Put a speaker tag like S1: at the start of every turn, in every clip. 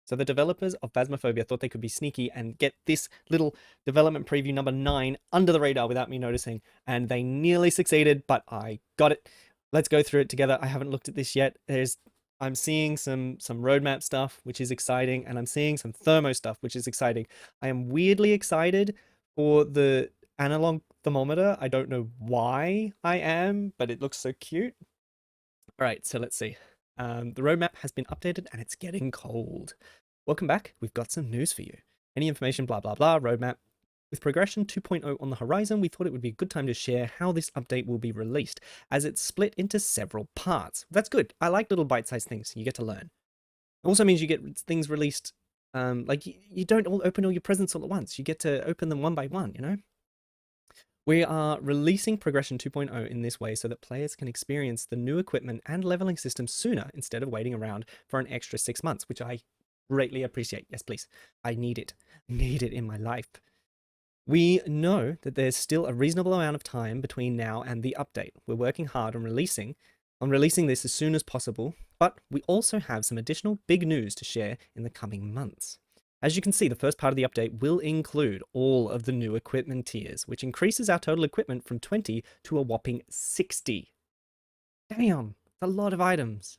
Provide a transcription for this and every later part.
S1: So the developers of Phasmophobia thought they could be sneaky and get this little development preview number 9 under the radar without me noticing, and they nearly succeeded, but I got it. Let's go through it together. I haven't looked at this yet. I'm seeing some roadmap stuff, which is exciting, and I'm seeing some thermo stuff, which is exciting. I am weirdly excited for the analog thermometer. I don't know why I am, but it looks so cute. All right, so let's see. The roadmap has been updated and it's getting cold. Welcome back. We've got some news for you. Any information, blah, blah, blah, roadmap. With Progression 2.0 on the horizon, we thought it would be a good time to share how this update will be released, as it's split into several parts. That's good. I like little bite-sized things you get to learn. It also means you get things released, like you don't all open all your presents all at once. You get to open them one by one, you know? We are releasing Progression 2.0 in this way so that players can experience the new equipment and leveling system sooner instead of waiting around for an extra 6 months, which I greatly appreciate. Yes, please. I need it. Need it in my life. We know that there's still a reasonable amount of time between now and the update. We're working hard on releasing this as soon as possible, but we also have some additional big news to share in the coming months. As you can see, the first part of the update will include all of the new equipment tiers, which increases our total equipment from 20 to a whopping 60. Damn, that's a lot of items.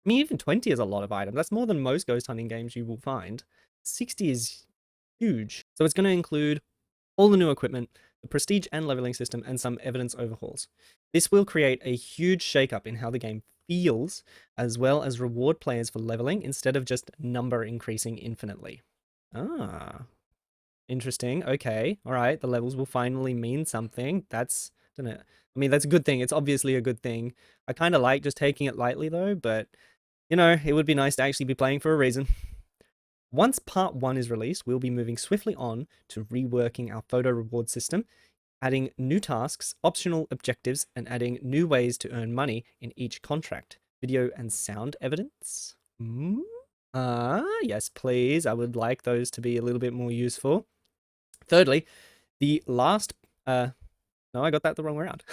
S1: I mean, even 20 is a lot of items. That's more than most ghost hunting games you will find. 60 is huge. So it's going to include all the new equipment, the prestige and leveling system, and some evidence overhauls. This will create a huge shakeup in how the game feels, as well as reward players for leveling instead of just number increasing infinitely. Ah, interesting. Okay, all right. The levels will finally mean something. That's, I don't know. I mean, that's a good thing. It's obviously a good thing. I kind of like just taking it lightly though, but you know, it would be nice to actually be playing for a reason. Once part 1 is released, we'll be moving swiftly on to reworking our photo reward system, adding new tasks, optional objectives, and adding new ways to earn money in each contract. Video and sound evidence? Yes, please. I would like those to be a little bit more useful. Thirdly, the last... no, I got that the wrong way around.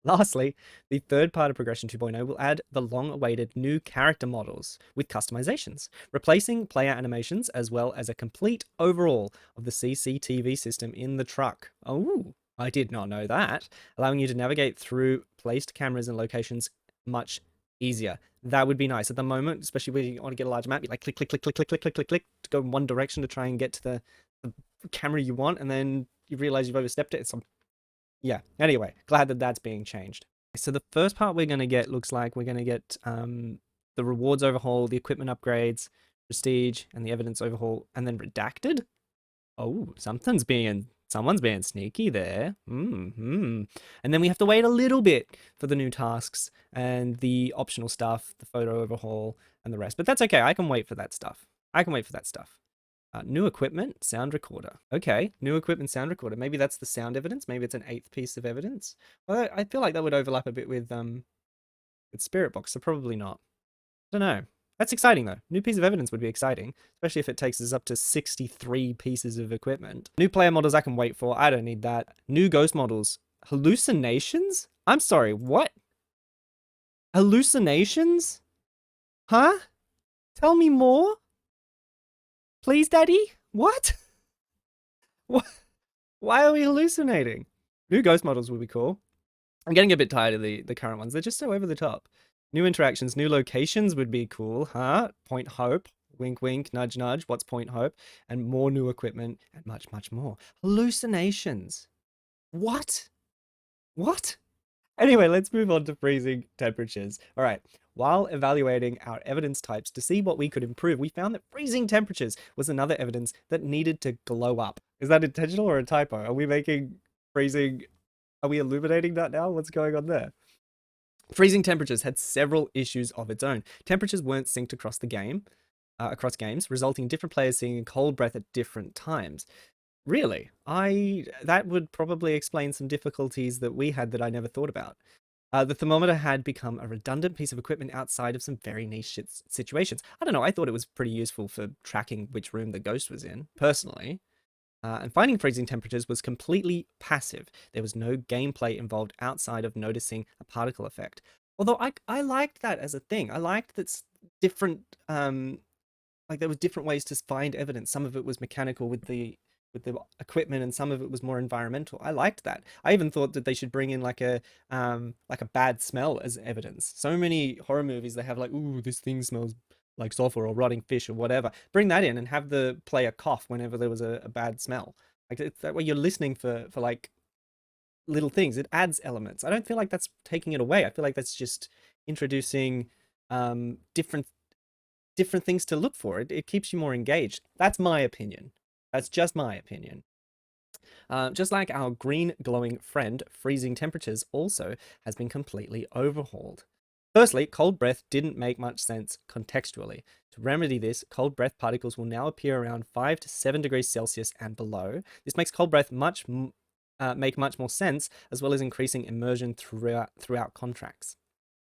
S1: Lastly, the third part of Progression 2.0 will add the long-awaited new character models with customizations, replacing player animations as well as a complete overhaul of the CCTV system in the truck. Oh, I did not know that. Allowing you to navigate through placed cameras and locations much easier. That would be nice. At the moment, especially when you want to get a large map, you like click, click, click, click, click, click, click, click, click to go in one direction to try and get to the camera you want, and then you realize you've overstepped it. It's yeah, anyway, glad that that's being changed. So the first part we're going to get looks like we're going to get the rewards overhaul, the equipment upgrades, prestige, and the evidence overhaul, and then redacted. Oh, someone's being sneaky there. And then we have to wait a little bit for the new tasks and the optional stuff, the photo overhaul, and the rest. But that's okay. I can wait for that stuff. New equipment, sound recorder. Okay, new equipment, sound recorder. Maybe that's the sound evidence. Maybe it's an 8th piece of evidence. Well, I feel like that would overlap a bit with Spirit Box, so probably not. I don't know. That's exciting though. New piece of evidence would be exciting, especially if it takes us up to 63 pieces of equipment. New player models I can wait for. I don't need that. New ghost models. Hallucinations? I'm sorry, what? Hallucinations? Huh? Tell me more? Please, Daddy? What? What? Why are we hallucinating? New ghost models would be cool. I'm getting a bit tired of the current ones. They're just so over the top. New interactions, new locations would be cool, huh? Point Hope, wink, wink, nudge, nudge. What's Point Hope? And more new equipment and much, much more. Hallucinations. What? What? Anyway, let's move on to freezing temperatures. All right. While evaluating our evidence types to see what we could improve, we found that freezing temperatures was another evidence that needed to glow up. Is that intentional or a typo? Are we making freezing... Are we illuminating that now? What's going on there? Freezing temperatures had several issues of its own. Temperatures weren't synced across the game, across games, resulting in different players seeing a cold breath at different times. Really? That would probably explain some difficulties that we had that I never thought about. The thermometer had become a redundant piece of equipment outside of some very niche situations. I don't know, I thought it was pretty useful for tracking which room the ghost was in, personally. And finding freezing temperatures was completely passive. There was no gameplay involved outside of noticing a particle effect. Although I liked that as a thing. I liked that different like there were different ways to find evidence. Some of it was mechanical with the equipment, and some of it was more environmental. I liked that. I even thought that they should bring in like a bad smell as evidence. So many horror movies, they have like, ooh, this thing smells like sulfur or rotting fish or whatever. Bring that in and have the player cough whenever there was a bad smell. Like it's that way you're listening for like little things. It adds elements. I don't feel like that's taking it away. I feel like that's just introducing different things to look for. It keeps you more engaged. That's my opinion. That's just my opinion. Just like our green glowing friend, freezing temperatures also has been completely overhauled. Firstly, cold breath didn't make much sense contextually. To remedy this, cold breath particles will now appear around 5 to 7 degrees Celsius and below. This makes cold breath make much more sense, as well as increasing immersion throughout contracts.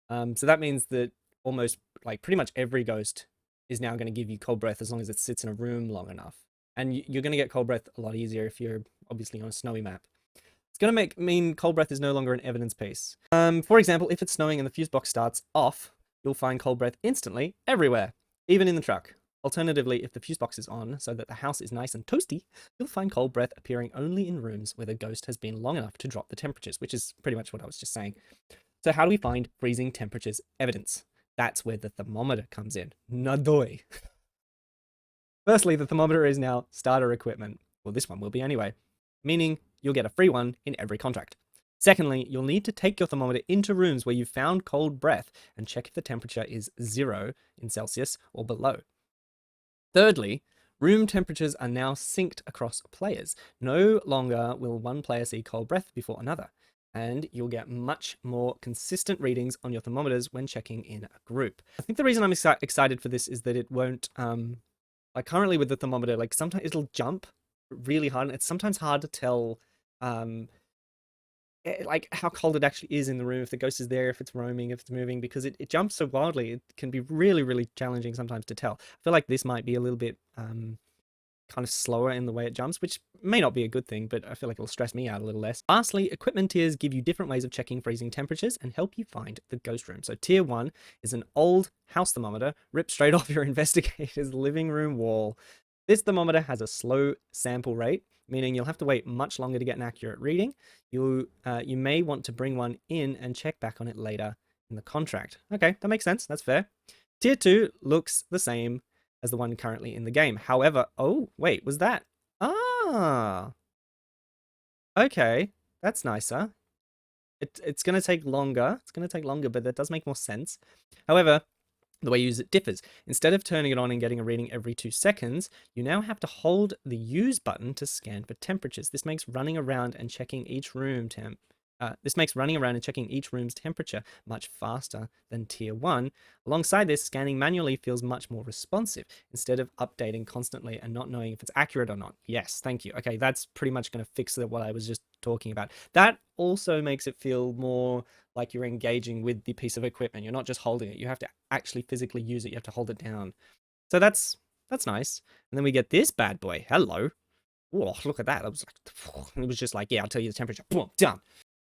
S1: So that means that almost like pretty much every ghost is now going to give you cold breath as long as it sits in a room long enough. And you're going to get cold breath a lot easier if you're obviously on a snowy map. It's going to mean cold breath is no longer an evidence piece. For example, if it's snowing and the fuse box starts off, you'll find cold breath instantly everywhere, even in the truck. Alternatively, if the fuse box is on so that the house is nice and toasty, you'll find cold breath appearing only in rooms where the ghost has been long enough to drop the temperatures, which is pretty much what I was just saying. So how do we find freezing temperatures evidence? That's where the thermometer comes in. Nadoi. Firstly, the thermometer is now starter equipment. Well, this one will be anyway, meaning you'll get a free one in every contract. Secondly, you'll need to take your thermometer into rooms where you've found cold breath and check if the temperature is 0 in Celsius or below. Thirdly, room temperatures are now synced across players. No longer will one player see cold breath before another, and you'll get much more consistent readings on your thermometers when checking in a group. I think the reason I'm excited for this is that it won't, like currently with the thermometer, like sometimes it'll jump really hard, and it's sometimes hard to tell like how cold it actually is in the room, if the ghost is there, if it's roaming, if it's moving, because it jumps so wildly. It can be really, really challenging sometimes to tell. I feel like this might be a little bit kind of slower in the way it jumps, which may not be a good thing, but I feel like it'll stress me out a little less. Lastly, equipment tiers give you different ways of checking freezing temperatures and help you find the ghost room. So tier 1 is an old house thermometer ripped straight off your investigator's living room wall. This thermometer has a slow sample rate, meaning you'll have to wait much longer to get an accurate reading. You may want to bring one in and check back on it later in the contract. Okay, that makes sense. That's fair. Tier 2 looks the same as the one currently in the game. However, oh, wait, was that? Ah, okay, that's nicer. It's going to take longer. It's going to take longer, but that does make more sense. However, the way you use it differs. Instead of turning it on and getting a reading every 2 seconds, you now have to hold the use button to scan for temperatures. This makes running around and checking each room's temperature much faster than tier 1. Alongside this, scanning manually feels much more responsive instead of updating constantly and not knowing if it's accurate or not. Yes, thank you. Okay, that's pretty much going to fix what I was just talking about. That also makes it feel more like you're engaging with the piece of equipment. You're not just holding it. You have to actually physically use it. You have to hold it down. So that's nice. And then we get this bad boy. Hello. Oh, look at that. It was just like, yeah, I'll tell you the temperature. Boom, done.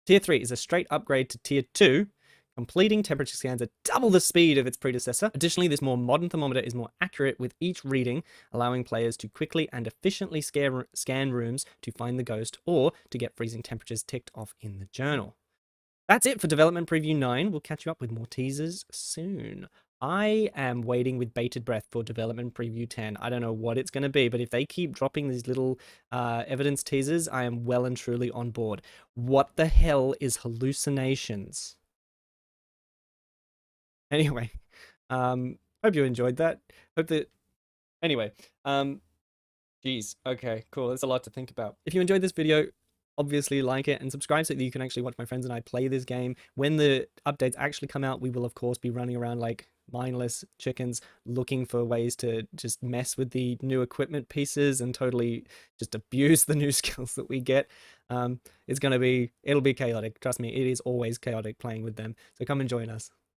S1: Tier 3 is a straight upgrade to Tier 2, completing temperature scans at double the speed of its predecessor. Additionally, this more modern thermometer is more accurate with each reading, allowing players to quickly and efficiently scan rooms to find the ghost or to get freezing temperatures ticked off in the journal. That's it for Development Preview 9. We'll catch you up with more teasers soon. I am waiting with bated breath for Development Preview 10. I don't know what it's going to be, but if they keep dropping these little evidence teasers, I am well and truly on board. What the hell is hallucinations? Anyway, hope you enjoyed that. Hope that... Anyway, geez, okay, cool. There's a lot to think about. If you enjoyed this video, obviously like it and subscribe so that you can actually watch my friends and I play this game. When the updates actually come out, we will of course be running around like mindless chickens looking for ways to just mess with the new equipment pieces and totally just abuse the new skills that we get. It'll be chaotic. Trust me, it is always chaotic playing with them. So come and join us.